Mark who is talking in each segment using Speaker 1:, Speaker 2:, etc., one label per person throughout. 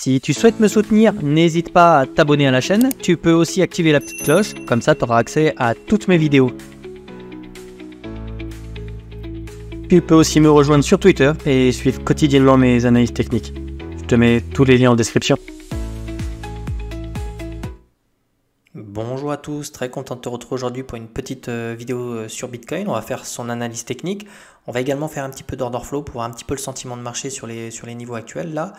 Speaker 1: Si tu souhaites me soutenir, n'hésite pas à t'abonner à la chaîne. Tu peux aussi activer la petite cloche, comme ça tu auras accès à toutes mes vidéos. Tu peux aussi me rejoindre sur Twitter et suivre quotidiennement mes analyses techniques. Je te mets tous les liens en description.
Speaker 2: Bonjour à tous, très content de te retrouver aujourd'hui pour une petite vidéo sur Bitcoin. On va faire son analyse technique. On va également faire un petit peu d'order flow pour voir un petit peu le sentiment de marché sur les niveaux actuels là.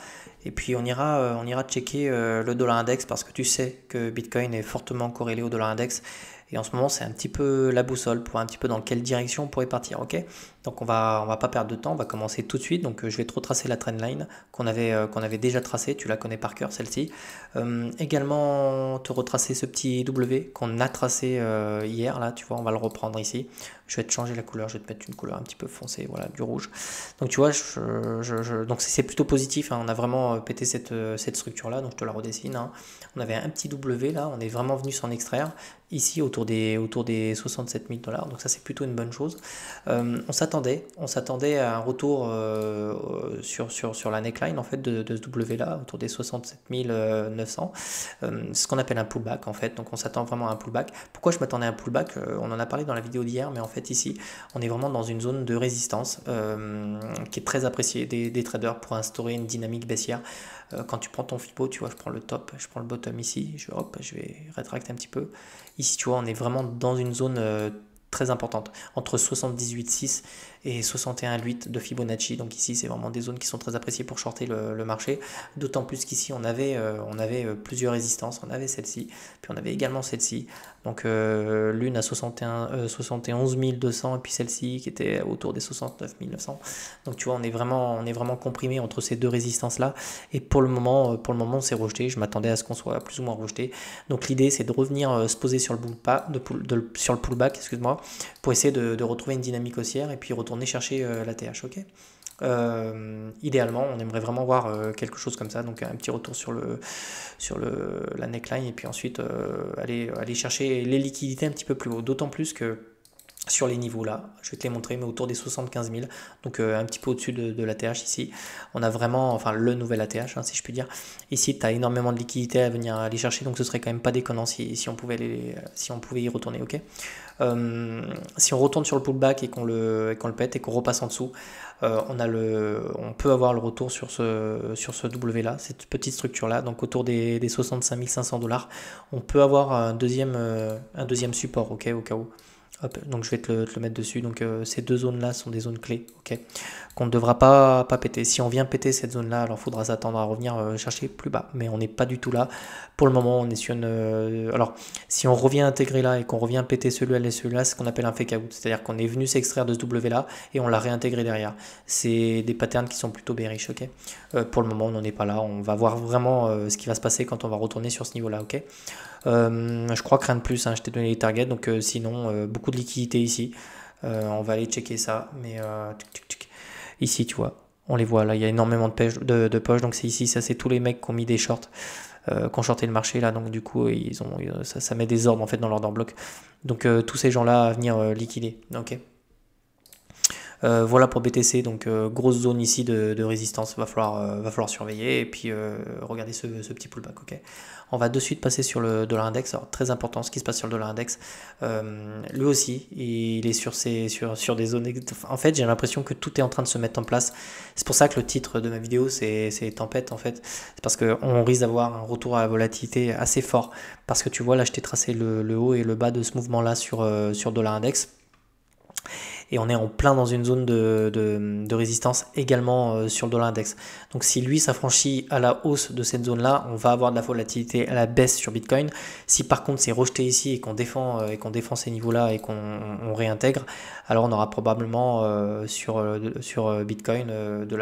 Speaker 2: Et puis on ira checker le dollar index parce que tu sais que Bitcoin est fortement corrélé au dollar index. Et en ce moment, c'est un petit peu la boussole pour voir un petit peu dans quelle direction on pourrait partir, ok? Donc on va pas perdre de temps, on va commencer tout de suite. Donc je vais te retracer la trendline qu'on avait déjà tracée, tu la connais par cœur celle-ci. Également te retracer ce petit W qu'on a tracé hier, là, tu vois, on va le reprendre ici. Je vais te changer la couleur, je vais te mettre une couleur un petit peu foncée, voilà, du rouge. Donc tu vois, donc c'est plutôt positif, hein, on a vraiment pété cette structure-là, donc je te la redessine. Hein. On avait un petit W là, on est vraiment venu s'en extraire, ici autour des 67 000 $, donc ça c'est plutôt une bonne chose. On s'attendait à un retour sur la neckline en fait de ce W là, autour des 67 900, ce qu'on appelle un pullback en fait, donc on s'attend vraiment à un pullback. Pourquoi je m'attendais à un pullback? On en a parlé dans la vidéo d'hier, mais en fait ici on est vraiment dans une zone de résistance qui est très appréciée des traders pour instaurer une dynamique baissière. Quand tu prends ton Fibo, tu vois, je prends le top, je prends le bottom ici, je vais rétracter un petit peu. Ici, tu vois, on est vraiment dans une zone très importante, entre 78,6 et 61,8 de Fibonacci. Donc ici, c'est vraiment des zones qui sont très appréciées pour shorter le marché. D'autant plus qu'ici, on avait plusieurs résistances. On avait celle-ci, puis on avait également celle-ci. Donc l'une à 71 200 et puis celle-ci qui était autour des 69 900. Donc tu vois, on est vraiment comprimé entre ces deux résistances-là. Et pour le moment, on s'est rejeté. Je m'attendais à ce qu'on soit plus ou moins rejeté. Donc l'idée, c'est de revenir se poser sur le sur le pullback, excuse-moi, pour essayer de retrouver une dynamique haussière et puis retourner chercher la TH, ok? Idéalement, on aimerait vraiment voir quelque chose comme ça, donc un petit retour sur la neckline et puis ensuite aller chercher les liquidités un petit peu plus haut, d'autant plus que sur les niveaux là, je vais te les montrer, mais autour des 75 000, donc un petit peu au-dessus de l'ATH ici, on a vraiment, enfin le nouvel ATH hein, si je puis dire, ici tu as énormément de liquidités à venir aller chercher, donc ce serait quand même pas déconnant si on pouvait y retourner, ok. Si on retourne sur le pullback et qu'on le pète et qu'on repasse en dessous, on peut avoir le retour sur ce W là, cette petite structure là, donc autour des 65 500 $, on peut avoir un deuxième support, ok, au cas où. Hop, donc je vais te le mettre dessus. Donc ces deux zones là sont des zones clés, ok, qu'on ne devra pas péter. Si on vient péter cette zone là, alors il faudra s'attendre à revenir chercher plus bas, mais on n'est pas du tout là. Pour le moment, on est sur une alors si on revient intégrer là et qu'on revient péter celui-là et celui-là, c'est ce qu'on appelle un fake out, c'est à dire qu'on est venu s'extraire de ce W là et on l'a réintégré derrière. C'est des patterns qui sont plutôt bearish, ok. Pour le moment, on n'en est pas là. On va voir vraiment ce qui va se passer quand on va retourner sur ce niveau là, ok. Je crois que rien de plus, hein, je t'ai donné les targets, donc sinon beaucoup de liquidité ici, on va aller checker ça, mais ici tu vois, on les voit là, il y a énormément de poches, donc c'est ici, ça c'est tous les mecs qui ont mis des shorts, qui ont shorté le marché là, donc du coup ça met des ordres en fait dans l'order bloc, donc tous ces gens là à venir liquider, ok. Voilà pour BTC, donc grosse zone ici de résistance, va falloir surveiller et puis regarder ce petit pullback, ok. On va de suite passer sur le dollar index. Alors très important ce qui se passe sur le dollar index, lui aussi il est sur des zones, en fait j'ai l'impression que tout est en train de se mettre en place. C'est pour ça que le titre de ma vidéo c'est tempête en fait, c'est parce qu'on risque d'avoir un retour à la volatilité assez fort, parce que tu vois là je t'ai tracé le haut et le bas de ce mouvement là sur dollar index. Et on est en plein dans une zone de résistance également sur le dollar index. Donc si lui s'affranchit à la hausse de cette zone là, on va avoir de la volatilité à la baisse sur Bitcoin. Si par contre c'est rejeté ici et qu'on défend ces niveaux là et qu'on réintègre, alors on aura probablement sur Bitcoin de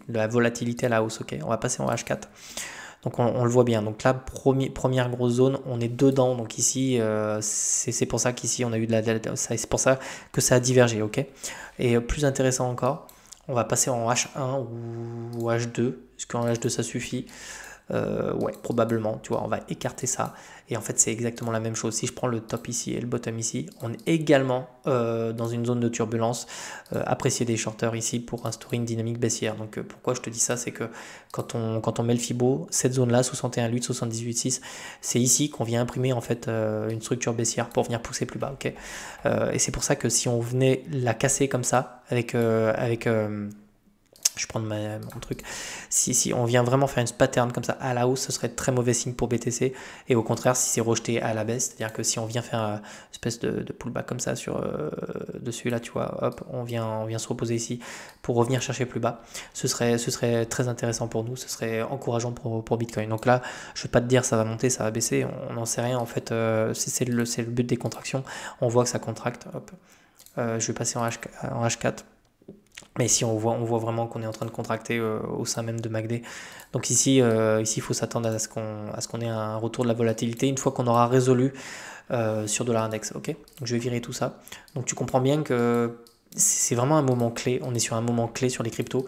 Speaker 2: la volatilité à la hausse, ok. On va passer en H4. Donc on le voit bien. Donc là, première grosse zone, on est dedans. Donc ici, c'est pour ça qu'ici on a eu c'est pour ça que ça a divergé, ok. Et plus intéressant encore, on va passer en H1 ou H2, parce qu'en H2 ça suffit. Ouais, probablement, tu vois, on va écarter ça. Et en fait, c'est exactement la même chose. Si je prends le top ici et le bottom ici, on est également dans une zone de turbulence. Apprécier des shorters ici pour instaurer une dynamique baissière. Donc, pourquoi je te dis ça, c'est que quand on met le Fibo, cette zone-là, 61,8, 78,6, c'est ici qu'on vient imprimer en fait une structure baissière pour venir pousser plus bas. Ok. Et c'est pour ça que si on venait la casser comme ça, je prends mon truc. Si on vient vraiment faire une pattern comme ça à la hausse, ce serait très mauvais signe pour BTC. Et au contraire, si c'est rejeté à la baisse, c'est-à-dire que si on vient faire une espèce de pullback comme ça sur dessus là, tu vois, hop, on vient se reposer ici pour revenir chercher plus bas. Ce serait très intéressant pour nous, ce serait encourageant pour Bitcoin. Donc là, je ne vais pas te dire ça va monter, ça va baisser, on n'en sait rien. En fait, c'est le but des contractions. On voit que ça contracte. Hop. Je vais passer en H4. Mais ici, on voit vraiment qu'on est en train de contracter au sein même de MACD. Donc ici, il faut s'attendre à ce qu'on ait un retour de la volatilité une fois qu'on aura résolu sur dollar index. Ok. Donc je vais virer tout ça. Donc tu comprends bien que c'est vraiment un moment clé. On est sur un moment clé sur les cryptos.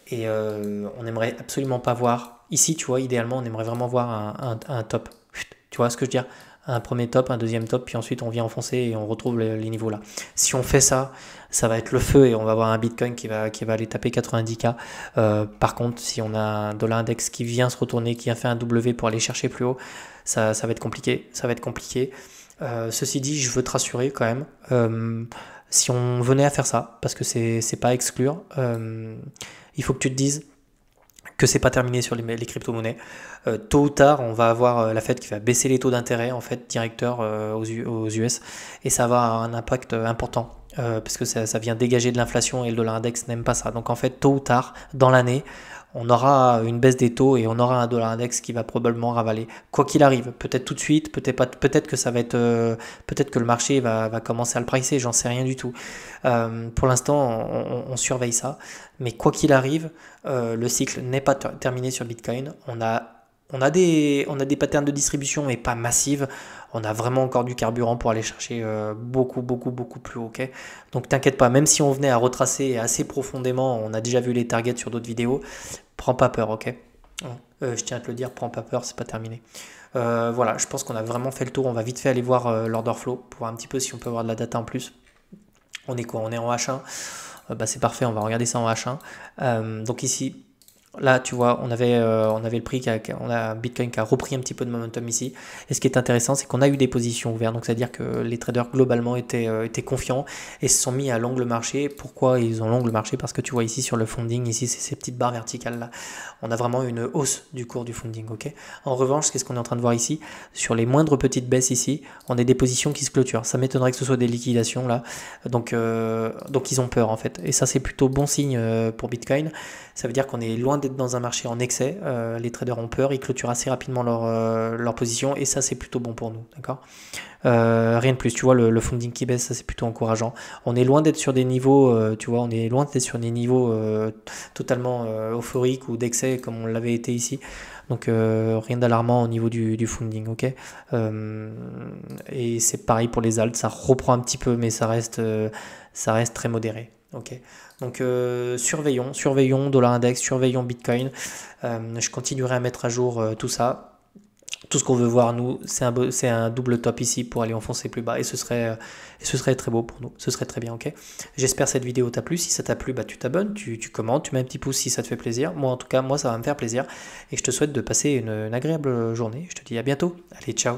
Speaker 2: Et on n'aimerait absolument pas voir. Ici, tu vois, idéalement, on aimerait vraiment voir un top. Tu vois ce que je veux dire? Un premier top, un deuxième top, puis ensuite on vient enfoncer et on retrouve les niveaux là. Si on fait ça, ça va être le feu et on va avoir un Bitcoin qui va aller taper 90K. Par contre, si on a un dollar index qui vient se retourner, qui a fait un W pour aller chercher plus haut, ça va être compliqué. Ça va être compliqué. Ceci dit, je veux te rassurer quand même. Si on venait à faire ça, parce que c'est pas à exclure, il faut que tu te dises que c'est pas terminé sur les crypto-monnaies. Tôt ou tard, on va avoir la Fed qui va baisser les taux d'intérêt en fait directeurs aux US et ça va avoir un impact important parce que ça vient dégager de l'inflation et le dollar index n'aime pas ça. Donc en fait, tôt ou tard dans l'année, on aura une baisse des taux et on aura un dollar index qui va probablement ravaler. Quoi qu'il arrive, peut-être tout de suite, peut-être pas, peut-être que ça va être, peut-être que le marché va commencer à le pricer, j'en sais rien du tout. Pour l'instant, on surveille ça, mais quoi qu'il arrive, le cycle n'est pas terminé sur Bitcoin. On a des patterns de distribution, mais pas massives. On a vraiment encore du carburant pour aller chercher beaucoup plus haut. Okay, donc t'inquiète pas, même si on venait à retracer assez profondément, on a déjà vu les targets sur d'autres vidéos, prends pas peur, ok. Je tiens à te le dire, prends pas peur, c'est pas terminé. Voilà, je pense qu'on a vraiment fait le tour. On va vite fait aller voir l'order flow pour voir un petit peu si on peut avoir de la data en plus. On est quoi? On est en H1. C'est parfait, on va regarder ça en H1. Donc ici, là, tu vois, on avait le prix, on a Bitcoin qui a repris un petit peu de momentum ici. Et ce qui est intéressant, c'est qu'on a eu des positions ouvertes. Donc, c'est-à-dire que les traders, globalement, étaient confiants et se sont mis à l'angle marché. Pourquoi ils ont l'angle marché? Parce que tu vois ici, sur le funding, ici, c'est ces petites barres verticales-là. On a vraiment une hausse du cours du funding, ok? En revanche, qu'est-ce qu'on est en train de voir ici? Sur les moindres petites baisses ici, on a des positions qui se clôturent. Ça m'étonnerait que ce soit des liquidations, là. Donc ils ont peur, en fait. Et ça, c'est plutôt bon signe pour Bitcoin. Ça veut dire qu'on est loin d'être dans un marché en excès. Les traders ont peur, ils clôturent assez rapidement leur position et ça c'est plutôt bon pour nous, d'accord. Rien de plus, tu vois, le funding qui baisse, ça c'est plutôt encourageant. On est loin d'être sur des niveaux, tu vois, on est loin d'être sur des niveaux totalement euphoriques ou d'excès comme on l'avait été ici. Donc rien d'alarmant au niveau du funding, ok. Et c'est pareil pour les alts, ça reprend un petit peu, mais ça reste très modéré, ok. Donc surveillons dollar index, surveillons Bitcoin. Je continuerai à mettre à jour tout ça. Tout ce qu'on veut voir, nous, c'est un double top ici pour aller enfoncer plus bas. Et ce serait très beau pour nous. Ce serait très bien, ok. J'espère que cette vidéo t'a plu. Si ça t'a plu, bah, tu t'abonnes, tu commentes, tu mets un petit pouce si ça te fait plaisir. Moi, en tout cas, ça va me faire plaisir. Et je te souhaite de passer une agréable journée. Je te dis à bientôt. Allez, ciao.